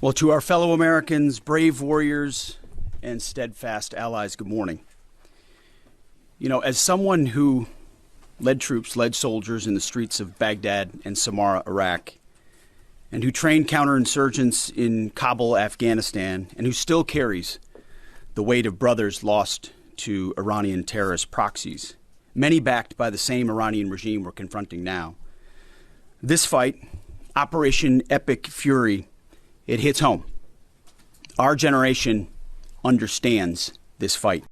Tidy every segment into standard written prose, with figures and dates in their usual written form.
Well, to our fellow Americans, brave warriors, and steadfast allies, good morning. You know, as someone who led troops, led soldiers in the streets of Baghdad and Samarra, Iraq, and who trained counterinsurgents in Kabul, Afghanistan, and who still carries the weight of brothers lost to Iranian terrorist proxies, many backed by the same Iranian regime we're confronting now. This fight, Operation Epic Fury, it hits home. Our generation understands this fight.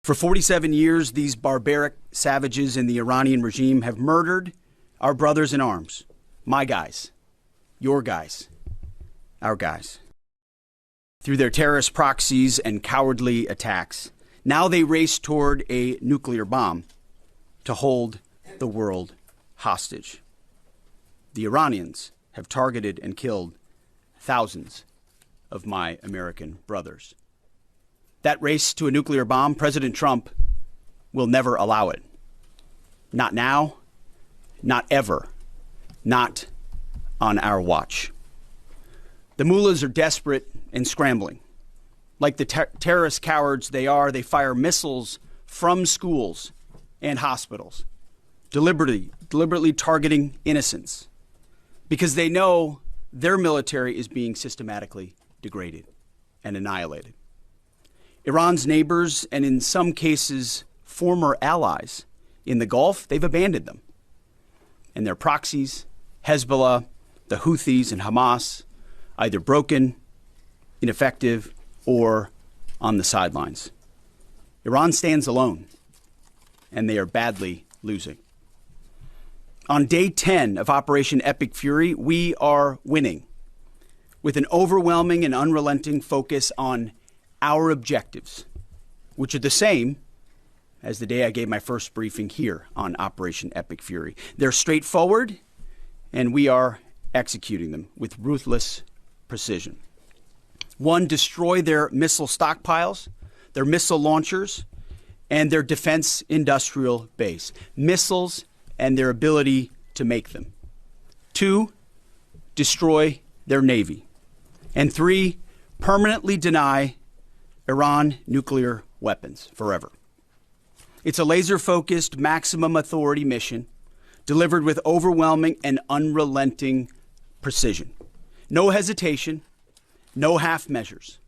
For 47 years, these barbaric savages in the Iranian regime have murdered our brothers in arms, my guys, your guys, our guys. Through their terrorist proxies and cowardly attacks, now they race toward a nuclear bomb to hold the world hostage. The Iranians have targeted and killed thousands of my American brothers. That race to a nuclear bomb, President Trump will never allow it. Not now, not ever, not on our watch. The mullahs are desperate and scrambling. Like the terrorist cowards they are, they fire missiles from schools and hospitals, deliberately targeting innocents, because they know their military is being systematically degraded and annihilated. Iran's neighbors, and in some cases, former allies in the Gulf, they've abandoned them. And their proxies, Hezbollah, the Houthis, and Hamas, either broken, ineffective, or on the sidelines. Iran stands alone, and they are badly losing. On day 10 of Operation Epic Fury, we are winning with an overwhelming and unrelenting focus on our objectives, which are the same as the day I gave my first briefing here on Operation Epic Fury. They're straightforward, and we are executing them with ruthless precision. One, destroy their missile stockpiles, their missile launchers, and their defense industrial base. Missiles and their ability to make them. Two, destroy their navy. And three, permanently deny Iran nuclear weapons forever. It's a laser-focused, maximum authority mission delivered with overwhelming and unrelenting precision. No hesitation, no half measures.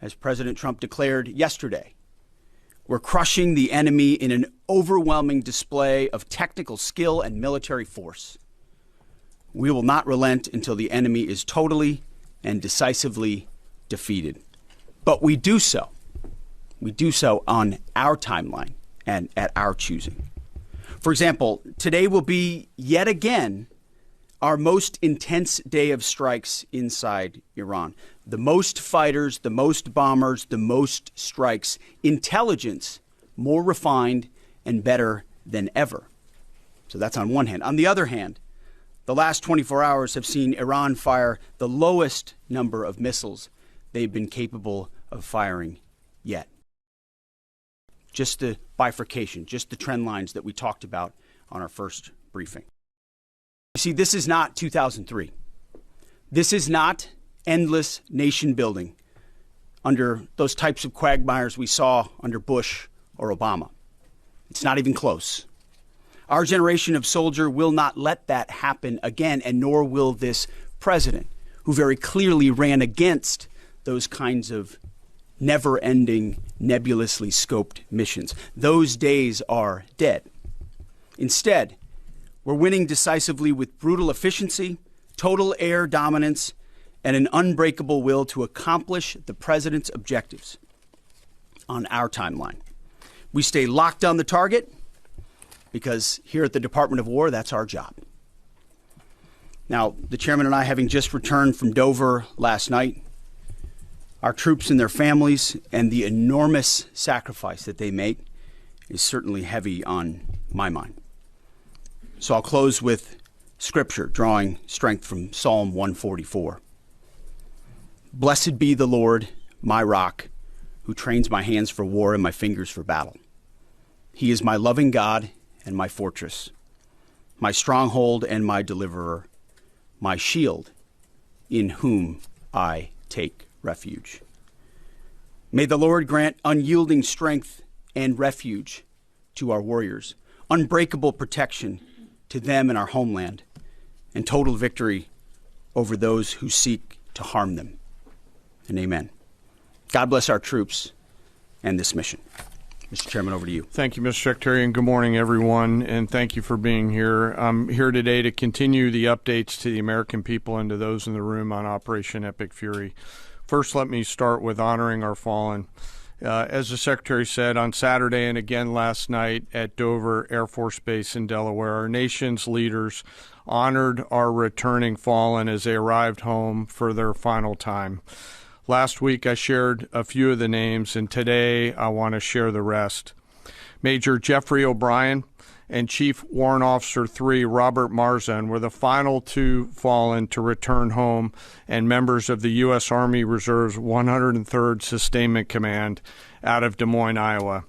As President Trump declared yesterday, we're crushing the enemy in an overwhelming display of technical skill and military force. We will not relent until the enemy is totally and decisively defeated. But we do so on our timeline and at our choosing. For example, today will be yet again our most intense day of strikes inside Iran. The most fighters, the most bombers, the most strikes. Intelligence more refined and better than ever. So that's on one hand. On the other hand, the last 24 hours have seen Iran fire the lowest number of missiles they've been capable of firing yet. Just the bifurcation, just the trend lines that we talked about on our first briefing. You see, this is not 2003. This is not endless nation building under those types of quagmires we saw under Bush or Obama. It's not even close. Our generation of soldier will not let that happen again, and nor will this president, who very clearly ran against those kinds of never-ending, nebulously scoped missions. Those days are dead. Instead, we're winning decisively with brutal efficiency, total air dominance, and an unbreakable will to accomplish the president's objectives on our timeline. We stay locked on the target because here at the Department of War, that's our job. Now, the chairman and I, having just returned from Dover last night, our troops and their families and the enormous sacrifice that they make is certainly heavy on my mind. So I'll close with scripture, drawing strength from Psalm 144. Blessed be the Lord, my rock, who trains my hands for war and my fingers for battle. He is my loving God and my fortress, my stronghold and my deliverer, my shield, in whom I take refuge. May the Lord grant unyielding strength and refuge to our warriors, unbreakable protection to them and our homeland, and total victory over those who seek to harm them. And amen. God bless our troops and this mission. Mr. Chairman, over to you. Thank you, Mr. Secretary, and good morning, everyone, and thank you for being here. I'm here today to continue the updates to the American people and to those in the room on Operation Epic Fury. First, let me start with honoring our fallen. As the Secretary said, on Saturday and again last night at Dover Air Force Base in Delaware, our nation's leaders honored our returning fallen as they arrived home for their final time. Last week, I shared a few of the names, and today I want to share the rest. Major Jeffrey O'Brien and Chief Warrant Officer 3 Robert Marzan were the final two fallen to return home and members of the U.S. Army Reserve's 103rd Sustainment Command out of Des Moines, Iowa.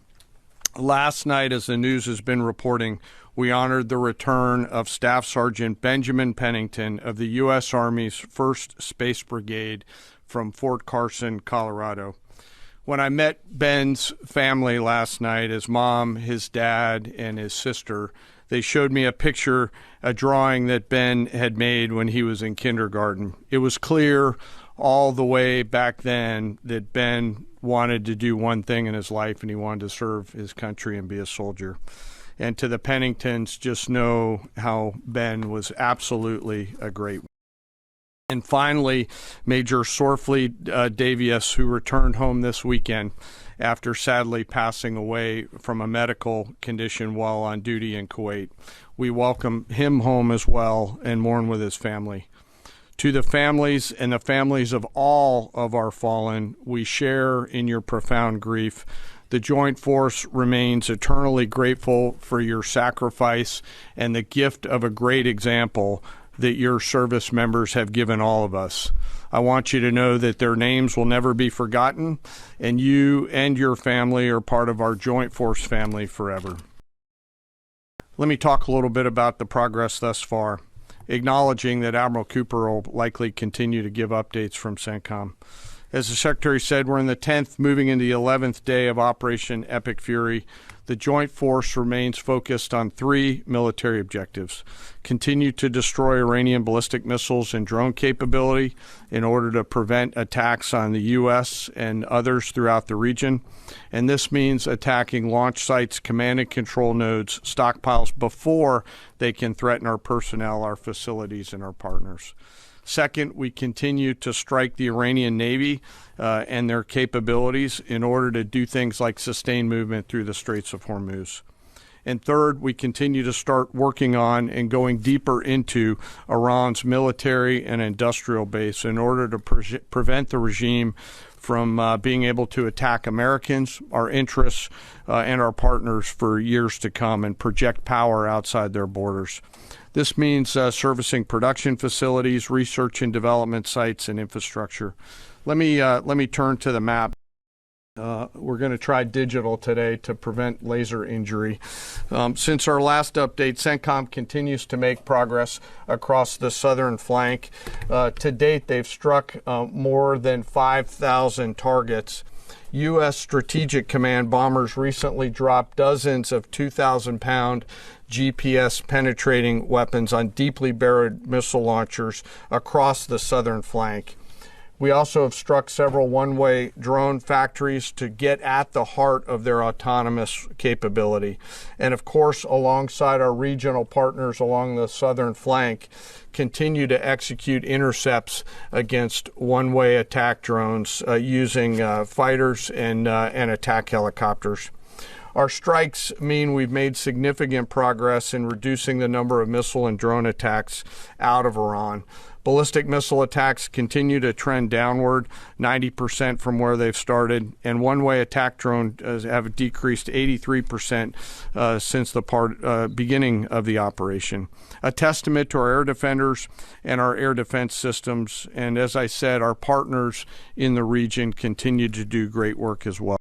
Last night, as the news has been reporting, we honored the return of Staff Sergeant Benjamin Pennington of the U.S. Army's 1st Space Brigade from Fort Carson, Colorado. When I met Ben's family last night, his mom, his dad, and his sister, they showed me a picture, a drawing that Ben had made when he was in kindergarten. It was clear all the way back then that Ben wanted to do one thing in his life, and he wanted to serve his country and be a soldier. And to the Penningtons, just know how Ben was absolutely a great one. And finally, Major Sorfleet Davies, who returned home this weekend after sadly passing away from a medical condition while on duty in Kuwait. We welcome him home as well and mourn with his family. To the families and the families of all of our fallen, we share in your profound grief. The Joint Force remains eternally grateful for your sacrifice and the gift of a great example that your service members have given all of us. I want you to know that their names will never be forgotten, and you and your family are part of our Joint Force family forever. Let me talk a little bit about the progress thus far, acknowledging that Admiral Cooper will likely continue to give updates from CENTCOM. As the Secretary said, we're in the 10th, moving into the 11th day of Operation Epic Fury. The Joint Force remains focused on 3 military objectives. Continue to destroy Iranian ballistic missiles and drone capability in order to prevent attacks on the U.S. and others throughout the region. And this means attacking launch sites, command and control nodes, stockpiles before they can threaten our personnel, our facilities, and our partners. Second, we continue to strike the Iranian Navy and their capabilities in order to do things like sustain movement through the Straits of Hormuz. And third, we continue to start working on and going deeper into Iran's military and industrial base in order to prevent the regime from being able to attack Americans, our interests, and our partners for years to come and project power outside their borders. This means servicing production facilities, research and development sites, and infrastructure. Let me turn to the map. We're going to try digital today to prevent laser injury. Since our last update, CENTCOM continues to make progress across the southern flank. To date, they've struck more than 5,000 targets. U.S. Strategic Command bombers recently dropped dozens of 2,000-pound GPS penetrating weapons on deeply buried missile launchers across the southern flank. We also have struck several one-way drone factories to get at the heart of their autonomous capability. And of course, alongside our regional partners along the southern flank, continue to execute intercepts against one-way attack drones using fighters and attack helicopters. Our strikes mean we've made significant progress in reducing the number of missile and drone attacks out of Iran. Ballistic missile attacks continue to trend downward, 90% from where they've started, and one-way attack drones have decreased 83% since the beginning of the operation. A testament to our air defenders and our air defense systems, and as I said, our partners in the region continue to do great work as well.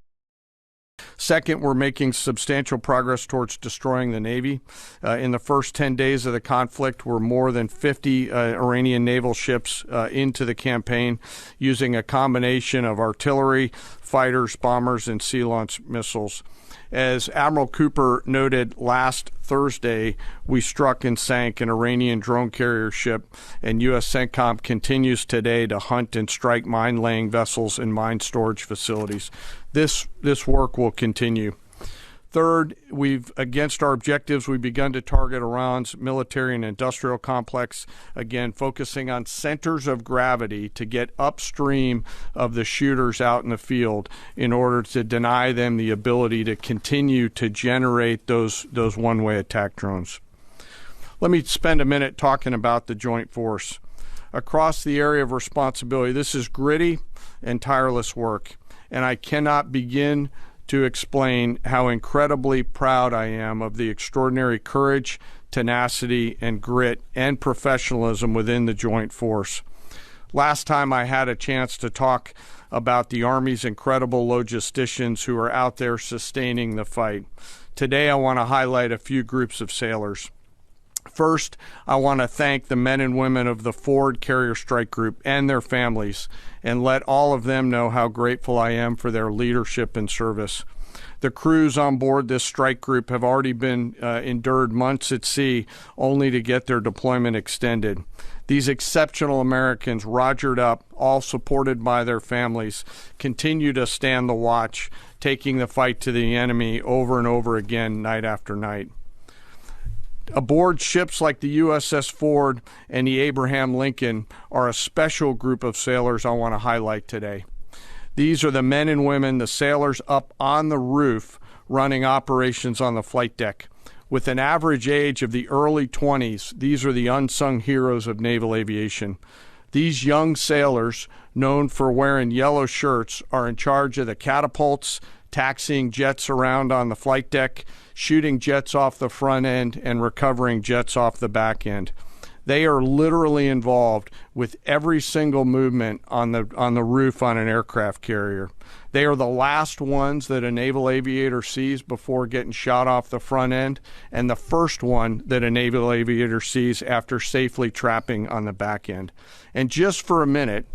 Second, we're making substantial progress towards destroying the Navy. In the first 10 days of the conflict, we're more than 50 Iranian naval ships into the campaign using a combination of artillery, fighters, bombers, and sea-launched missiles. As Admiral Cooper noted last Thursday, we struck and sank an Iranian drone carrier ship, and U.S. CENTCOM continues today to hunt and strike mine-laying vessels and mine storage facilities. This work will continue. Third, against our objectives, we've begun to target Iran's military and industrial complex, again, focusing on centers of gravity to get upstream of the shooters out in the field in order to deny them the ability to continue to generate those one-way attack drones. Let me spend a minute talking about the joint force. Across the area of responsibility, this is gritty and tireless work, and I cannot begin to explain how incredibly proud I am of the extraordinary courage, tenacity, and grit and professionalism within the joint force. Last time I had a chance to talk about the Army's incredible logisticians who are out there sustaining the fight. Today I want to highlight a few groups of sailors. First, I want to thank the men and women of the Ford Carrier Strike Group and their families, and let all of them know how grateful I am for their leadership and service. The crews on board this strike group have already been endured months at sea only to get their deployment extended. These exceptional Americans, rogered up, all supported by their families, continue to stand the watch, taking the fight to the enemy over and over again, night after night. Aboard ships like the USS Ford and the Abraham Lincoln are a special group of sailors I want to highlight today. These are the men and women, the sailors up on the roof running operations on the flight deck. With an average age of the early 20s, these are the unsung heroes of naval aviation. These young sailors, known for wearing yellow shirts, are in charge of the catapults, taxiing jets around on the flight deck, shooting jets off the front end, and recovering jets off the back end. They are literally involved with every single movement on the roof on an aircraft carrier. They are the last ones that a naval aviator sees before getting shot off the front end, and the first one that a naval aviator sees after safely trapping on the back end. And just for a minute,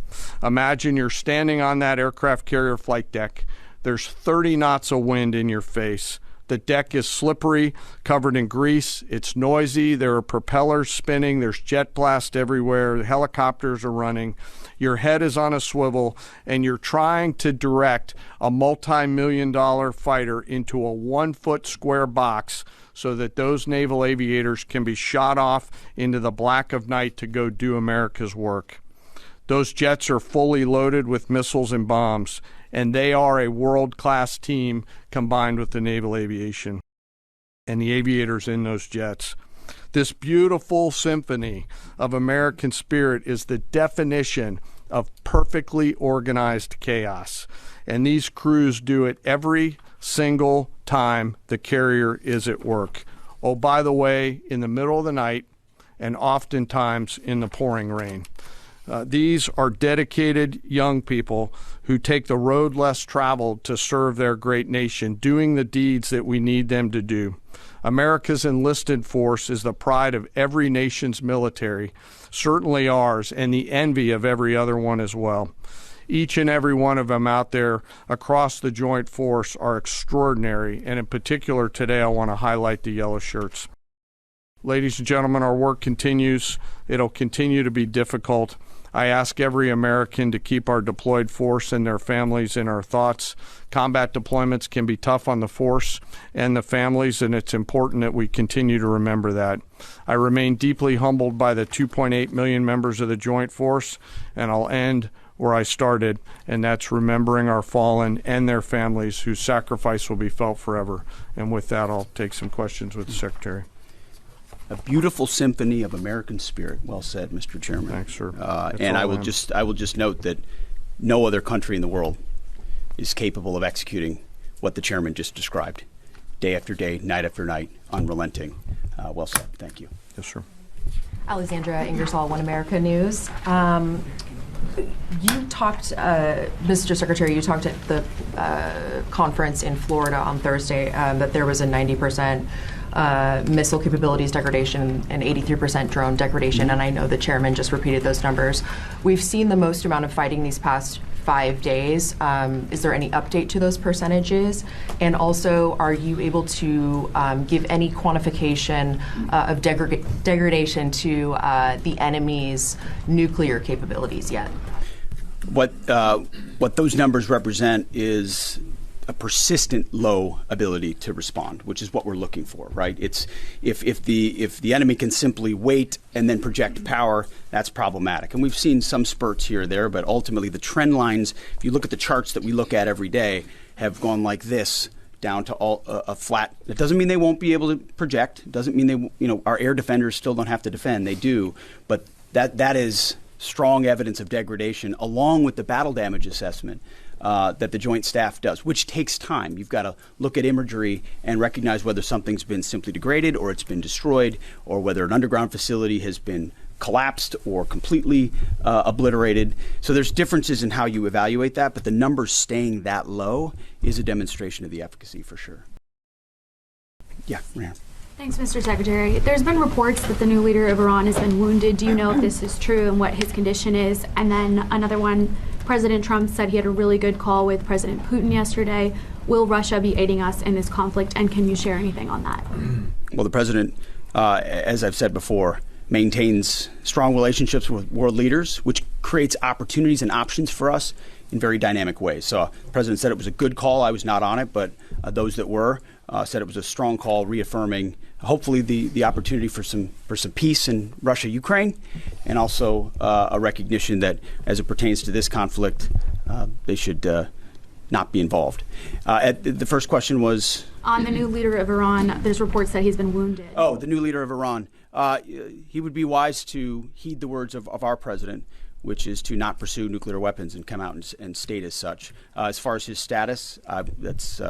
imagine you're standing on that aircraft carrier flight deck. There's 30 knots of wind in your face. The deck is slippery, covered in grease. It's noisy. There are propellers spinning. There's jet blast everywhere. The helicopters are running. Your head is on a swivel, and you're trying to direct a multi-million-dollar fighter into a 1-foot square box so that those naval aviators can be shot off into the black of night to go do America's work. Those jets are fully loaded with missiles and bombs, and they are a world-class team combined with the naval aviation and the aviators in those jets. This beautiful symphony of American spirit is the definition of perfectly organized chaos, and these crews do it every single time the carrier is at work. Oh, by the way, in the middle of the night and oftentimes in the pouring rain. These are dedicated young people who take the road less traveled to serve their great nation, doing the deeds that we need them to do. America's enlisted force is the pride of every nation's military, certainly ours, and the envy of every other one as well. Each and every one of them out there across the joint force are extraordinary, and in particular today I want to highlight the yellow shirts. Ladies and gentlemen, our work continues. It'll continue to be difficult. I ask every American to keep our deployed force and their families in our thoughts. Combat deployments can be tough on the force and the families, and it's important that we continue to remember that. I remain deeply humbled by the 2.8 million members of the Joint Force, and I'll end where I started, and that's remembering our fallen and their families whose sacrifice will be felt forever. And with that, I'll take some questions with the Secretary. A beautiful symphony of American spirit. Well said, Mr. Chairman. Thanks, sir. And I will just note that no other country in the world is capable of executing what the chairman just described, day after day, night after night, unrelenting. Well said. Thank you. Yes, sir. Alexandra Ingersoll, One America News. You talked, Mr. Secretary, you talked at the conference in Florida on Thursday that there was a 90% missile capabilities degradation and 83% drone degradation, and I know the chairman just repeated those numbers. We've seen the most amount of fighting these past 5 days. Is there any update to those percentages? And also, are you able to give any quantification of degradation to the enemy's nuclear capabilities yet? What those numbers represent is a persistent low ability to respond, which is what we're looking for, right? It's if the enemy can simply wait and then project power, that's problematic. And we've seen some spurts here or there, but ultimately the trend lines, if you look at the charts that we look at every day, have gone like this down to a flat. It doesn't mean they won't be able to project. It doesn't mean our air defenders still don't have to defend. They do, but that is strong evidence of degradation, along with the battle damage assessment that the Joint Staff does, which takes time. You've got to look at imagery and recognize whether something's been simply degraded or it's been destroyed, or whether an underground facility has been collapsed or completely obliterated. So there's differences in how you evaluate that, but the numbers staying that low is a demonstration of the efficacy for sure. Yeah, Rana. Thanks, Mr. Secretary. There's been reports that the new leader of Iran has been wounded. Do you know if this is true and what his condition is? And then another one, President Trump said he had a really good call with President Putin yesterday. Will Russia be aiding us in this conflict, and can you share anything on that? Well, the president, as I've said before, maintains strong relationships with world leaders, which creates opportunities and options for us in very dynamic ways. So the president said it was a good call. I was not on it, but those that were said it was a strong call, reaffirming hopefully the opportunity for some peace in Russia, Ukraine, and also a recognition that as it pertains to this conflict, they should not be involved. The first question was on the new leader of Iran. There's reports that he's been wounded. Oh, the new leader of Iran. He would be wise to heed the words of our president, which is to not pursue nuclear weapons and come out and state as such. As far as his status, that's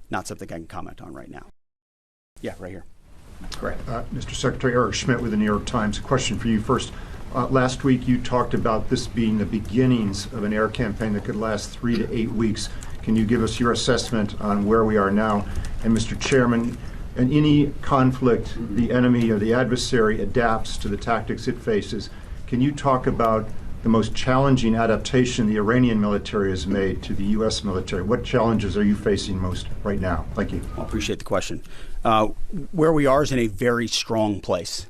not something I can comment on right now. Yeah, right here. Correct. Mr. Secretary, Eric Schmidt with the New York Times. A question for you first. Last week you talked about this being the beginnings of an air campaign that could last 3 to 8 weeks. Can you give us your assessment on where we are now? And Mr. Chairman, in any conflict, the enemy or the adversary adapts to the tactics it faces. Can you talk about the most challenging adaptation the Iranian military has made to the U.S. military? What challenges are you facing most right now? Thank you. I appreciate the question. Where we are is in a very strong place,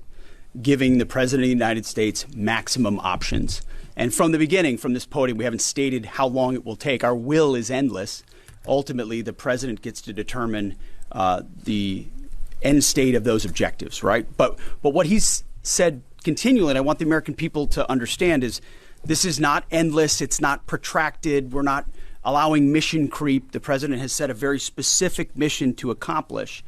giving the President of the United States maximum options. And from the beginning, from this podium, we haven't stated how long it will take. Our will is endless. Ultimately, the President gets to determine the end state of those objectives, right? But what he's said continually, and I want the American people to understand, is this is not endless. It's not protracted. We're not allowing mission creep. The president has set a very specific mission to accomplish,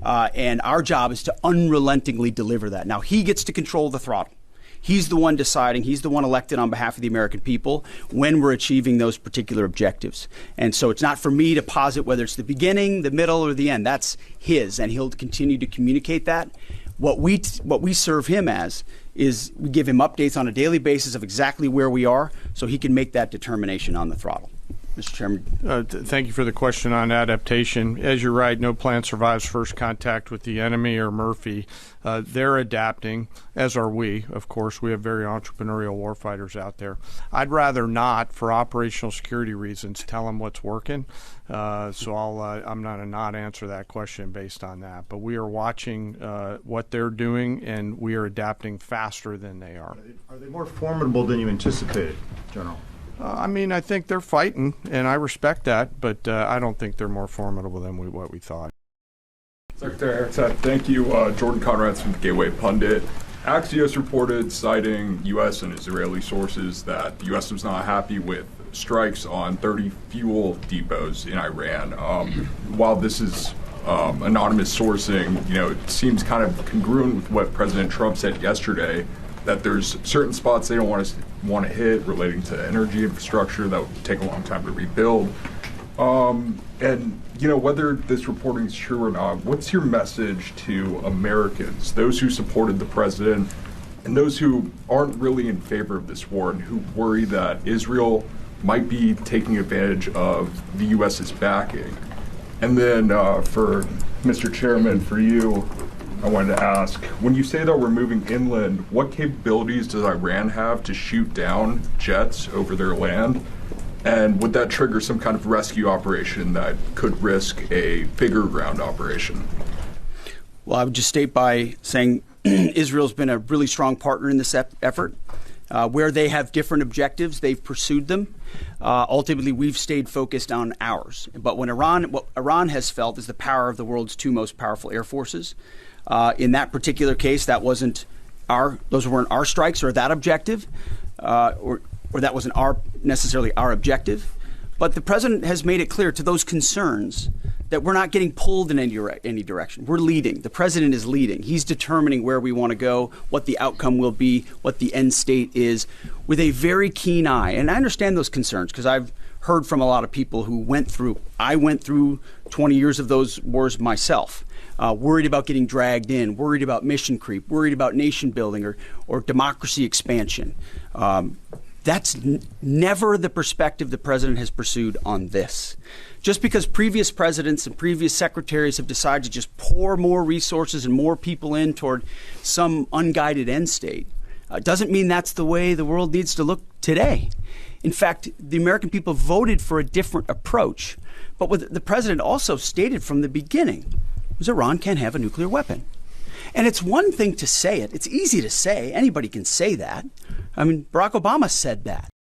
and our job is to unrelentingly deliver that. Now, he gets to control the throttle. He's the one deciding. He's the one elected on behalf of the American people when we're achieving those particular objectives. And so it's not for me to posit whether it's the beginning, the middle, or the end. That's his, and he'll continue to communicate that. What we serve him as is we give him updates on a daily basis of exactly where we are so he can make that determination on the throttle. Mr. Chairman. Thank you for the question on adaptation. As you're right, no plan survives first contact with the enemy or Murphy. They're adapting, as are we. Of course, we have very entrepreneurial warfighters out there. I'd rather not, for operational security reasons, tell them what's working. So I'm going to not answer that question based on that. But we are watching what they're doing, and we are adapting faster than they are. Are they more formidable than you anticipated, General? I think they're fighting, and I respect that, but I don't think they're more formidable than what we thought. Secretary Hegseth, thank you. Jordan Conrad's from the Gateway Pundit. Axios reported, citing U.S. and Israeli sources, that the U.S. was not happy with strikes on 30 fuel depots in Iran. While this is anonymous sourcing, it seems kind of congruent with what President Trump said yesterday, that there's certain spots they don't want to hit relating to energy infrastructure that would take a long time to rebuild. And whether this reporting is true or not, what's your message to Americans, those who supported the president and those who aren't really in favor of this war and who worry that Israel might be taking advantage of the U.S.'s backing. And then for Mr. Chairman, for you, I wanted to ask, when you say that we're moving inland, what capabilities does Iran have to shoot down jets over their land? And would that trigger some kind of rescue operation that could risk a bigger ground operation? Well, I would just state by saying Israel's been a really strong partner in this effort. Where they have different objectives, they've pursued them. Ultimately, we've stayed focused on ours. But what Iran has felt is the power of the world's two most powerful air forces. In that particular case, those weren't our strikes or that objective, or that wasn't necessarily our objective. But the president has made it clear to those concerns that we're not getting pulled in any direction. We're leading. The president is leading. He's determining where we want to go, what the outcome will be, what the end state is, with a very keen eye. And I understand those concerns because I've heard from a lot of people who I went through 20 years of those wars myself, worried about getting dragged in, worried about mission creep, worried about nation building or democracy expansion. That's never the perspective the president has pursued on this. Just because previous presidents and previous secretaries have decided to just pour more resources and more people in toward some unguided end state doesn't mean that's the way the world needs to look today. In fact, the American people voted for a different approach. But what the president also stated from the beginning was Iran can't have a nuclear weapon. And it's one thing to say it. It's easy to say. Anybody can say that. I mean, Barack Obama said that.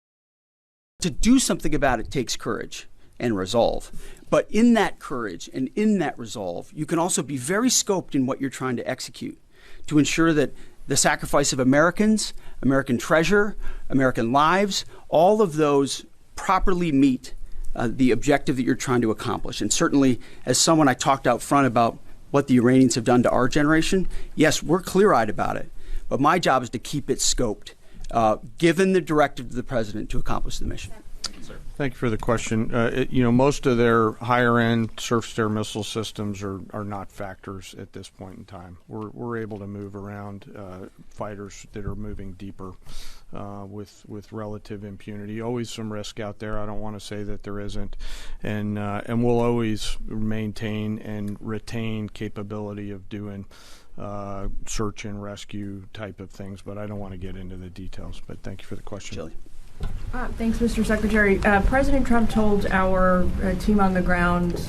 To do something about it takes courage and resolve. But in that courage and in that resolve, you can also be very scoped in what you're trying to execute to ensure that the sacrifice of Americans, American treasure, American lives, all of those properly meet the objective that you're trying to accomplish. And certainly, as someone I talked out front about what the Iranians have done to our generation, yes, we're clear-eyed about it. But my job is to keep it scoped, given the directive to the president to accomplish the mission. Thank you for the question. Most of their higher-end surface-to-air missile systems are not factors at this point in time. We're able to move around fighters that are moving deeper with relative impunity. Always some risk out there. I don't want to say that there isn't, and we'll always maintain and retain capability of doing search and rescue type of things. But I don't want to get into the details. But thank you for the question. Chile. Thanks, Mr. Secretary. President Trump told our team on the ground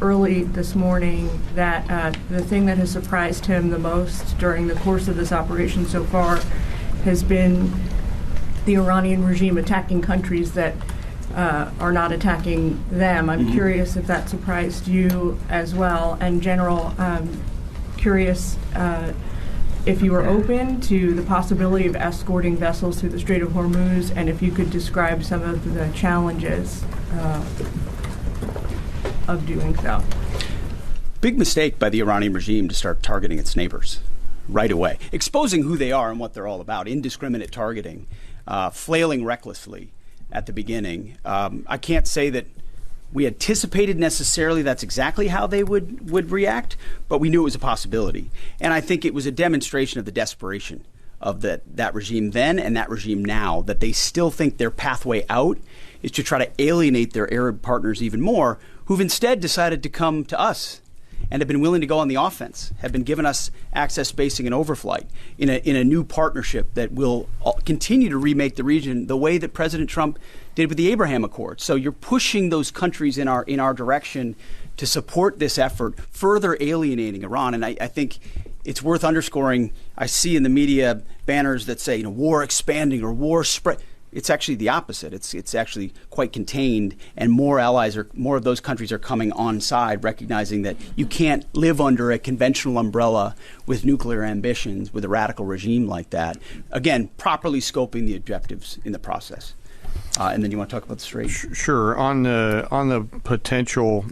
early this morning that the thing that has surprised him the most during the course of this operation so far has been the Iranian regime attacking countries that are not attacking them. I'm curious if that surprised you as well. And General, curious if you were open to the possibility of escorting vessels through the Strait of Hormuz, and if you could describe some of the challenges of doing so. Big mistake by the Iranian regime to start targeting its neighbors right away, exposing who they are and what they're all about, indiscriminate targeting, flailing recklessly at the beginning. I can't say that we anticipated necessarily that's exactly how they would react, but we knew it was a possibility. And I think it was a demonstration of the desperation of that regime then and that regime now, that they still think their pathway out is to try to alienate their Arab partners even more, who've instead decided to come to us and have been willing to go on the offense, have been giving us access, spacing, and overflight in a new partnership that will continue to remake the region the way that President Trump did with the Abraham Accords. So you're pushing those countries in our direction to support this effort, further alienating Iran. And I think it's worth underscoring. I see in the media banners that say, war expanding or war spread. It's actually the opposite. It's actually quite contained, and more of those countries are coming on side, recognizing that you can't live under a conventional umbrella with nuclear ambitions with a radical regime like that. Again, properly scoping the objectives in the process. And then you want to talk about the Strait? Sure. On the potential,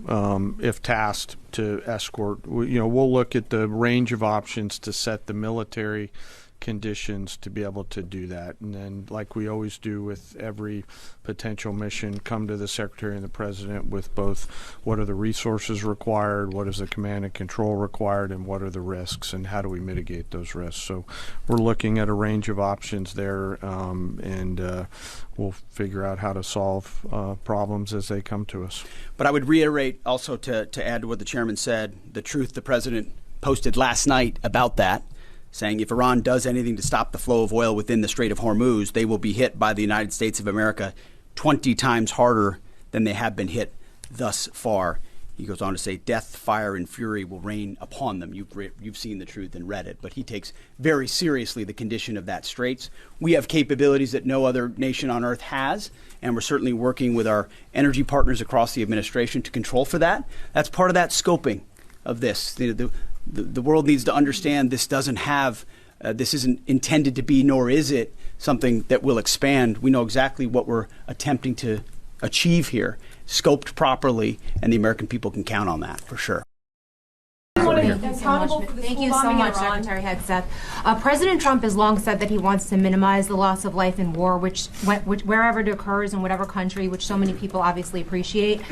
if tasked to escort, we'll look at the range of options to set the military conditions to be able to do that. And then, like we always do with every potential mission, come to the Secretary and the President with both what are the resources required, what is the command and control required, and what are the risks, and how do we mitigate those risks. So we're looking at a range of options there, and we'll figure out how to solve problems as they come to us. But I would reiterate also to add to what the chairman said, the truth the president posted last night about that, saying if Iran does anything to stop the flow of oil within the Strait of Hormuz, they will be hit by the United States of America 20 times harder than they have been hit thus far. He goes on to say, death, fire, and fury will rain upon them. You've seen the truth and read it. But he takes very seriously the condition of that straits. We have capabilities that no other nation on earth has, and we're certainly working with our energy partners across the administration to control for that. That's part of that scoping of this. The world needs to understand this doesn't have, this isn't intended to be, nor is it something that will expand. We know exactly what we're attempting to achieve here, scoped properly, and the American people can count on that for sure. Thank you so much, Secretary Hegseth. President Trump has long said that he wants to minimize the loss of life in war, which wherever it occurs in whatever country, which so many people obviously appreciate.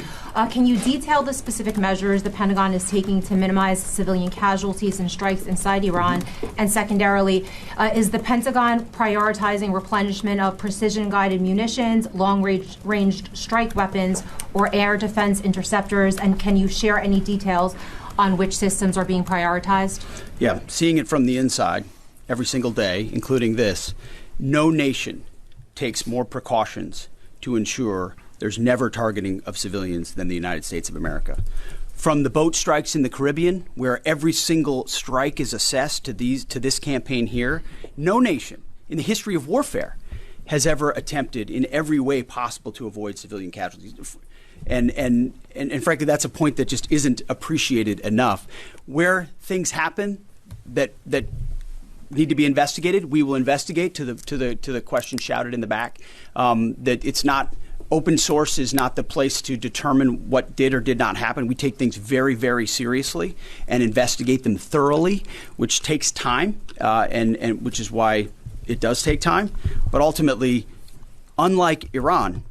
Can you detail the specific measures the Pentagon is taking to minimize civilian casualties and strikes inside Iran? And secondarily, is the Pentagon prioritizing replenishment of precision-guided munitions, long-range strike weapons, or air defense interceptors? And can you share any details on which systems are being prioritized? Yeah, seeing it from the inside every single day, including this, no nation takes more precautions to ensure there's never targeting of civilians than the United States of America. From the boat strikes in the Caribbean, where every single strike is assessed to this campaign here, no nation in the history of warfare has ever attempted in every way possible to avoid civilian casualties. And frankly, that's a point that just isn't appreciated enough. Where things happen that need to be investigated, we will investigate. To the question shouted in the back, that it's not open source is not the place to determine what did or did not happen. We take things very, very seriously and investigate them thoroughly, which takes time, and which is why it does take time. But ultimately, unlike Iran,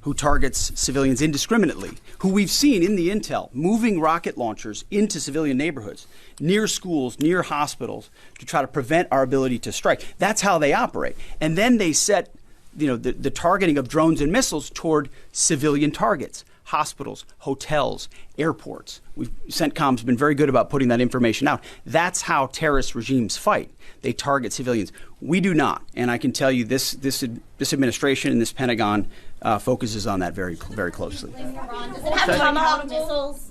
who targets civilians indiscriminately, who we've seen in the intel moving rocket launchers into civilian neighborhoods, near schools, near hospitals, to try to prevent our ability to strike. That's how they operate. And then they set, the targeting of drones and missiles toward civilian targets, hospitals, hotels, airports. CENTCOM's been very good about putting that information out. That's how terrorist regimes fight. They target civilians. We do not. And I can tell you this administration and this Pentagon focuses on that very, very closely. Does it have Tomahawk missiles?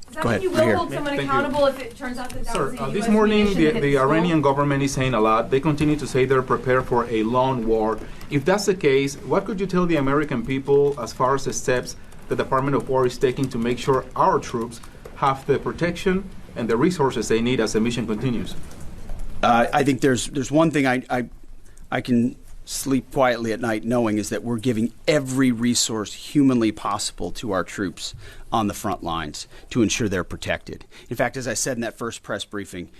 Does that mean you will hold someone accountable if it turns out that that was a This US morning, munition the hit Iranian government is saying a lot. They continue to say they're prepared for a long war. If that's the case, what could you tell the American people as far as the steps the Department of War is taking to make sure our troops have the protection and the resources they need as the mission continues? I think there's one thing I can sleep quietly at night knowing is that we're giving every resource humanly possible to our troops on the front lines to ensure they're protected. In fact, as I said in that first press briefing,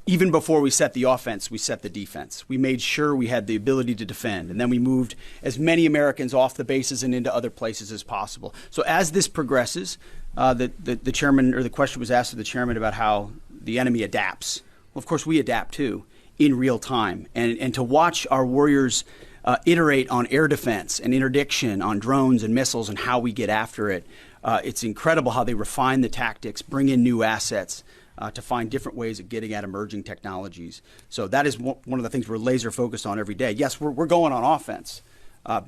even before we set the offense, we set the defense. We made sure we had the ability to defend, and then we moved as many Americans off the bases and into other places as possible. So as this progresses, the chairman, or the question was asked of the chairman about how the enemy adapts. Well, of course, we adapt too in real time, and to watch our warriors iterate on air defense and interdiction on drones and missiles and how we get after it. It's incredible how they refine the tactics, bring in new assets to find different ways of getting at emerging technologies. So that is one of the things we're laser focused on every day. Yes, we're going on offense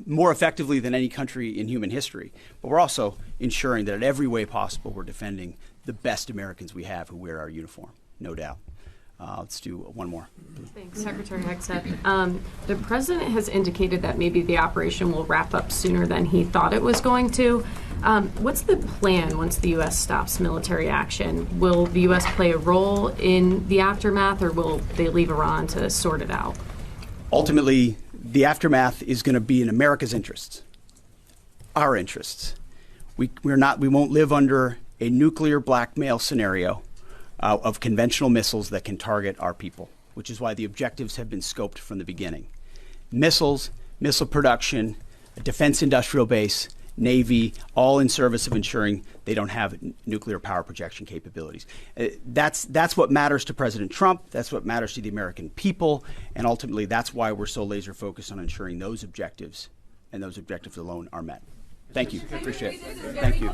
more effectively than any country in human history, but we're also ensuring that in every way possible we're defending the best Americans we have who wear our uniform, no doubt. Let's do one more. Thanks, Secretary Hegseth. The president has indicated that maybe the operation will wrap up sooner than he thought it was going to. What's the plan once the U.S. stops military action? Will the U.S. play a role in the aftermath, or will they leave Iran to sort it out? Ultimately, the aftermath is going to be in America's interests, our interests. We won't live under a nuclear blackmail scenario of conventional missiles that can target our people. which is why the objectives have been scoped from the beginning. Missiles, missile production, a defense industrial base, Navy, all in service of ensuring they don't have nuclear power projection capabilities. That's what matters to President Trump. That's what matters to the American people. And ultimately, that's why we're so laser focused on ensuring those objectives and those objectives alone are met. Thank you. Appreciate it. Thank you.